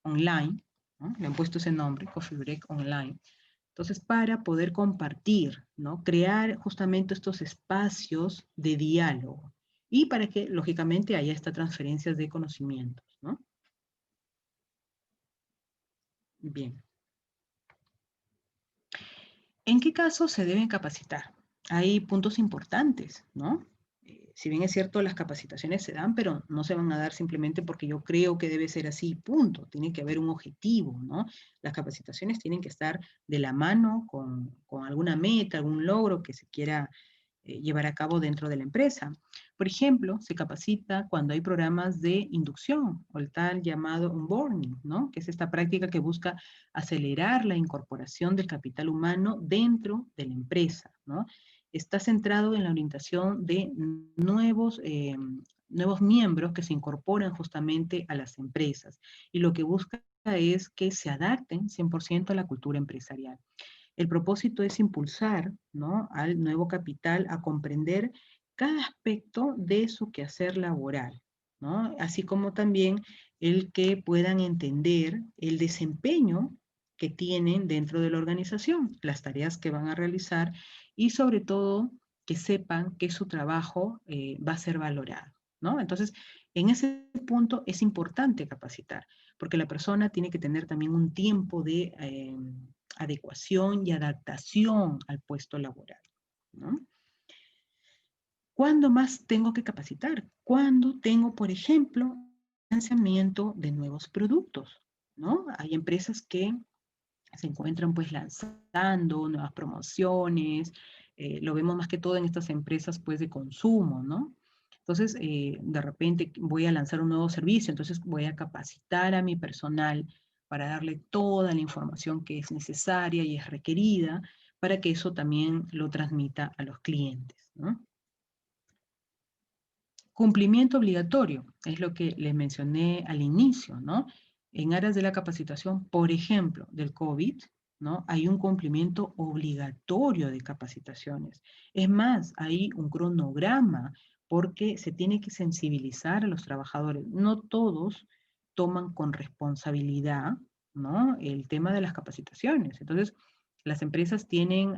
online, ¿no? Le han puesto ese nombre, Coffee Break Online. Entonces, para poder compartir, ¿no? Crear justamente estos espacios de diálogo y para que, lógicamente, haya estas transferencias de conocimientos, ¿no? Bien. ¿En qué casos se deben capacitar? Hay puntos importantes, ¿no? Si bien es cierto, las capacitaciones se dan, pero no se van a dar simplemente porque yo creo que debe ser así, punto. Tiene que haber un objetivo, ¿no? Las capacitaciones tienen que estar de la mano con alguna meta, algún logro que se quiera llevar a cabo dentro de la empresa. Por ejemplo, se capacita cuando hay programas de inducción o el tal llamado onboarding, ¿no? Que es esta práctica que busca acelerar la incorporación del capital humano dentro de la empresa, ¿no? Está centrado en la orientación de nuevos miembros que se incorporan justamente a las empresas y lo que busca es que se adapten 100% a la cultura empresarial. El propósito es impulsar, ¿no?, al nuevo capital a comprender cada aspecto de su quehacer laboral, ¿no? Así como también el que puedan entender el desempeño que tienen dentro de la organización, las tareas que van a realizar y sobre todo que sepan que su trabajo va a ser valorado, ¿no? Entonces, en ese punto es importante capacitar, porque la persona tiene que tener también un tiempo de adecuación y adaptación al puesto laboral, ¿no? ¿Cuándo más tengo que capacitar? Cuando tengo, por ejemplo, lanzamiento de nuevos productos, ¿no? Hay empresas que se encuentran pues lanzando nuevas promociones, lo vemos más que todo en estas empresas pues de consumo, ¿no? Entonces, de repente voy a lanzar un nuevo servicio, entonces voy a capacitar a mi personal para darle toda la información que es necesaria y es requerida para que eso también lo transmita a los clientes, ¿no? Cumplimiento obligatorio, es lo que les mencioné al inicio, ¿no? En áreas de la capacitación, por ejemplo, del COVID, ¿no? Hay un cumplimiento obligatorio de capacitaciones. Es más, hay un cronograma porque se tiene que sensibilizar a los trabajadores. No todos toman con responsabilidad, ¿no?, el tema de las capacitaciones. Entonces, las empresas tienen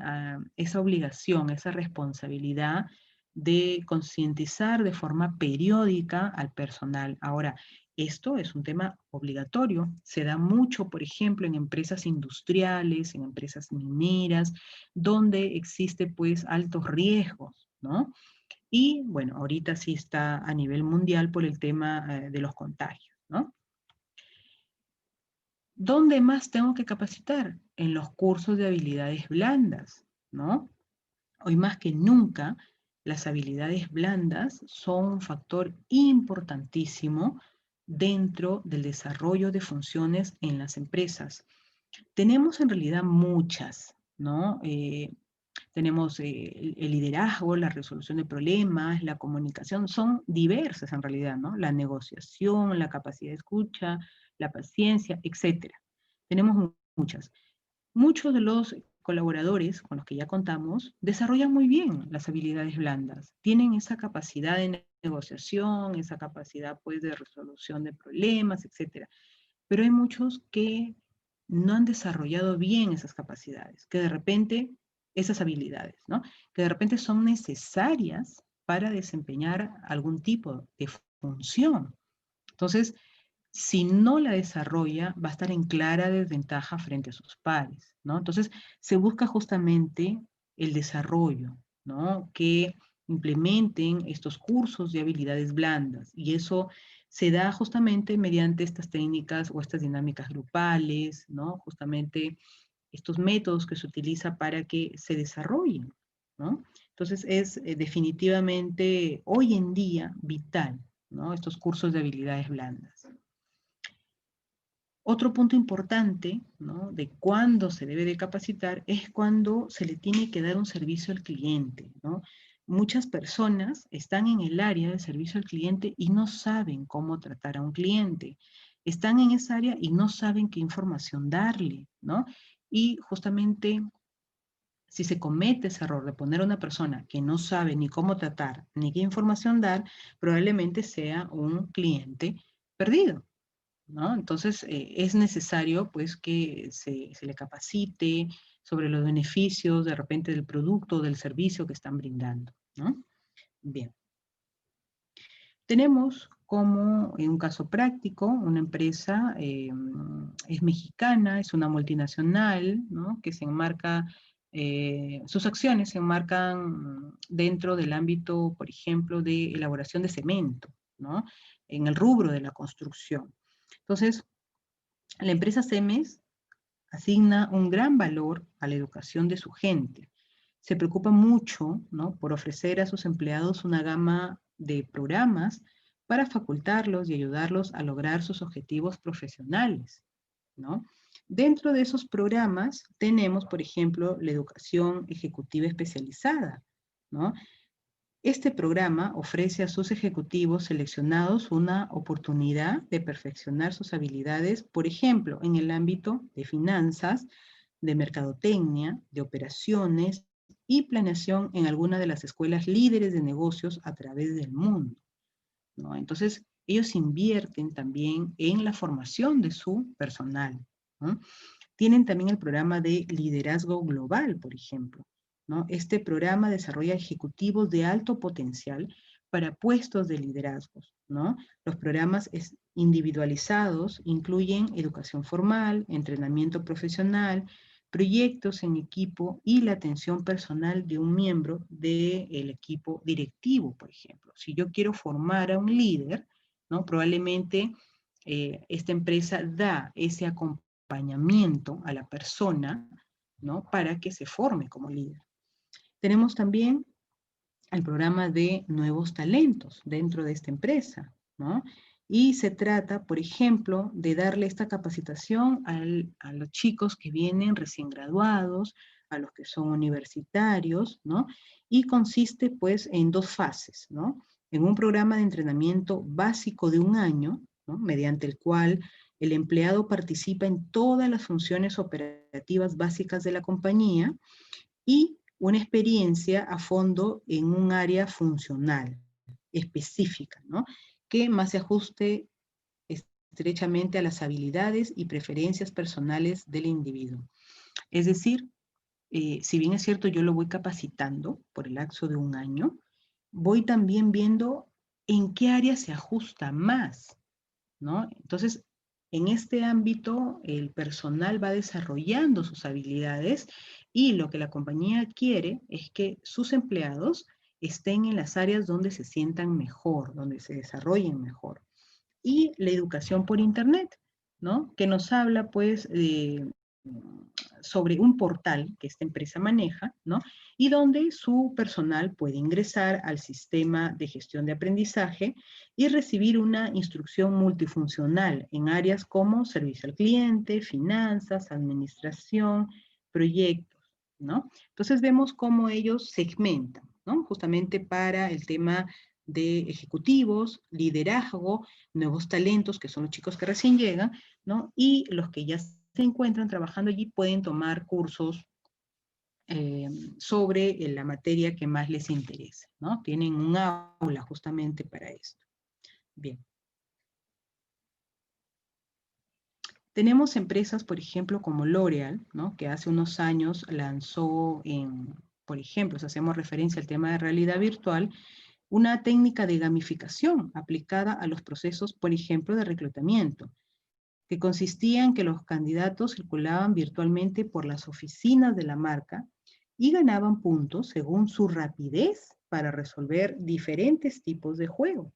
esa obligación, esa responsabilidad de concientizar de forma periódica al personal. Ahora, esto es un tema obligatorio. Se da mucho, por ejemplo, en empresas industriales, en empresas mineras, donde existe pues altos riesgos, ¿no? Y bueno, ahorita sí está a nivel mundial por el tema de los contagios, ¿no? ¿Dónde más tengo que capacitar? En los cursos de habilidades blandas, ¿no? Hoy más que nunca, las habilidades blandas son un factor importantísimo dentro del desarrollo de funciones en las empresas? Tenemos en realidad muchas, ¿no? Tenemos el liderazgo, la resolución de problemas, la comunicación, son diversas en realidad, ¿no? La negociación, la capacidad de escucha, la paciencia, etcétera. Tenemos muchas. Muchos de los colaboradores con los que ya contamos desarrollan muy bien las habilidades blandas, tienen esa capacidad de negociación, esa capacidad pues de resolución de problemas, etcétera. Pero hay muchos que no han desarrollado bien esas capacidades, que de repente, esas habilidades, ¿no? Que de repente son necesarias para desempeñar algún tipo de función. Entonces, si no la desarrolla, va a estar en clara desventaja frente a sus pares, ¿no? Entonces, se busca justamente el desarrollo, ¿no? Que implementen estos cursos de habilidades blandas, y eso se da justamente mediante estas técnicas o estas dinámicas grupales, ¿no? Justamente estos métodos que se utiliza para que se desarrollen, ¿no? Entonces, es definitivamente hoy en día vital, ¿no? Estos cursos de habilidades blandas. Otro punto importante, ¿no?, de cuándo se debe de capacitar es cuando se le tiene que dar un servicio al cliente, ¿no? Muchas personas están en el área de servicio al cliente y no saben cómo tratar a un cliente. Están en esa área y no saben qué información darle, ¿no? Y justamente si se comete ese error de poner a una persona que no sabe ni cómo tratar ni qué información dar, probablemente sea un cliente perdido, ¿no? Entonces, es necesario, pues, que se le capacite sobre los beneficios, de repente, del producto o del servicio que están brindando, ¿no? Bien. Tenemos como, en un caso práctico, una empresa, es mexicana, es una multinacional, ¿no?, que se enmarca, sus acciones se enmarcan dentro del ámbito, por ejemplo, de elaboración de cemento, ¿no?, en el rubro de la construcción. Entonces, la empresa Cemex asigna un gran valor a la educación de su gente. Se preocupa mucho, ¿no?, por ofrecer a sus empleados una gama de programas para facultarlos y ayudarlos a lograr sus objetivos profesionales, ¿no? Dentro de esos programas tenemos, por ejemplo, la educación ejecutiva especializada, ¿no? Este programa ofrece a sus ejecutivos seleccionados una oportunidad de perfeccionar sus habilidades, por ejemplo, en el ámbito de finanzas, de mercadotecnia, de operaciones y planeación en alguna de las escuelas líderes de negocios a través del mundo, ¿no? Entonces, ellos invierten también en la formación de su personal, ¿no? Tienen también el programa de liderazgo global, por ejemplo, ¿no? Este programa desarrolla ejecutivos de alto potencial para puestos de liderazgo, ¿no? Los programas individualizados incluyen educación formal, entrenamiento profesional, proyectos en equipo y la atención personal de un miembro del equipo directivo, por ejemplo. Si yo quiero formar a un líder, ¿no?, probablemente esta empresa da ese acompañamiento a la persona, ¿no?, para que se forme como líder. Tenemos también el programa de nuevos talentos dentro de esta empresa, ¿no? Y se trata, por ejemplo, de darle esta capacitación a los chicos que vienen recién graduados, a los que son universitarios, ¿no? Y consiste, pues, en dos fases, ¿no? En un programa de entrenamiento básico de un año, ¿no?, mediante el cual el empleado participa en todas las funciones operativas básicas de la compañía, y una experiencia a fondo en un área funcional específica, ¿no?, que más se ajuste estrechamente a las habilidades y preferencias personales del individuo. Es decir, si bien es cierto, yo lo voy capacitando por el lapso de un año, voy también viendo en qué área se ajusta más, ¿no? Entonces, en este ámbito, el personal va desarrollando sus habilidades, y lo que la compañía quiere es que sus empleados estén en las áreas donde se sientan mejor, donde se desarrollen mejor. Y la educación por internet, ¿no?, que nos habla, pues, sobre un portal que esta empresa maneja, ¿no? Y donde su personal puede ingresar al sistema de gestión de aprendizaje y recibir una instrucción multifuncional en áreas como servicio al cliente, finanzas, administración, proyectos, ¿no? Entonces vemos cómo ellos segmentan, ¿no? Justamente para el tema de ejecutivos, liderazgo, nuevos talentos, que son los chicos que recién llegan, ¿no? Y los que ya se encuentran trabajando allí pueden tomar cursos sobre la materia que más les interese, ¿no? Tienen un aula justamente para esto. Bien. Tenemos empresas, por ejemplo, como L'Oreal, ¿no? Que hace unos años lanzó, por ejemplo, si hacemos referencia al tema de realidad virtual, una técnica de gamificación aplicada a los procesos, por ejemplo, de reclutamiento, que consistía en que los candidatos circulaban virtualmente por las oficinas de la marca y ganaban puntos según su rapidez para resolver diferentes tipos de juego,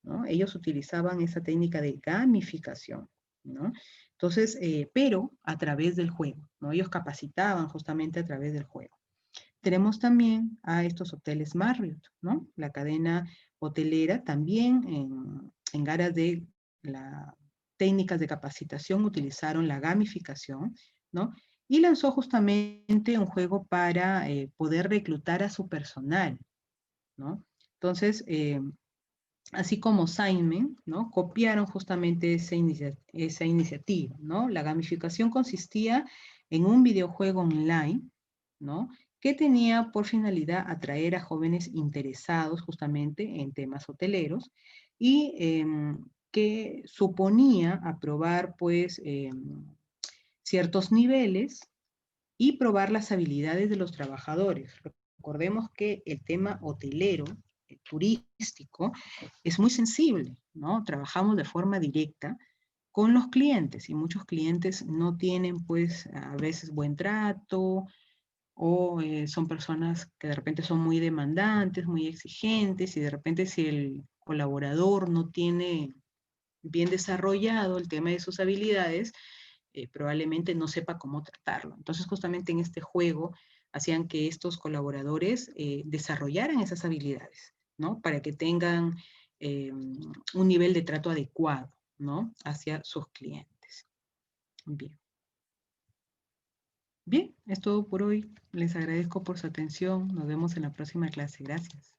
¿no? Ellos utilizaban esa técnica de gamificación, ¿no? Entonces, pero a través del juego, ¿no? Ellos capacitaban justamente a través del juego. Tenemos también a estos hoteles Marriott, ¿no? La cadena hotelera también en aras de las técnicas de capacitación utilizaron la gamificación, ¿no? Y lanzó justamente un juego para poder reclutar a su personal, ¿no? Entonces, así como Simon, ¿no? Copiaron justamente esa iniciativa, ¿no? La gamificación consistía en un videojuego online, ¿no? Que tenía por finalidad atraer a jóvenes interesados justamente en temas hoteleros y que suponía aprobar, pues, ciertos niveles y probar las habilidades de los trabajadores. Recordemos que el tema hotelero, turístico, es muy sensible, ¿no? Trabajamos de forma directa con los clientes y muchos clientes no tienen, pues, a veces buen trato o son personas que de repente son muy demandantes, muy exigentes y de repente si el colaborador no tiene bien desarrollado el tema de sus habilidades, probablemente no sepa cómo tratarlo. Entonces, justamente en este juego hacían que estos colaboradores desarrollaran esas habilidades, ¿no? Para que tengan un nivel de trato adecuado, ¿no? Hacia sus clientes. Bien. Bien, es todo por hoy. Les agradezco por su atención. Nos vemos en la próxima clase. Gracias.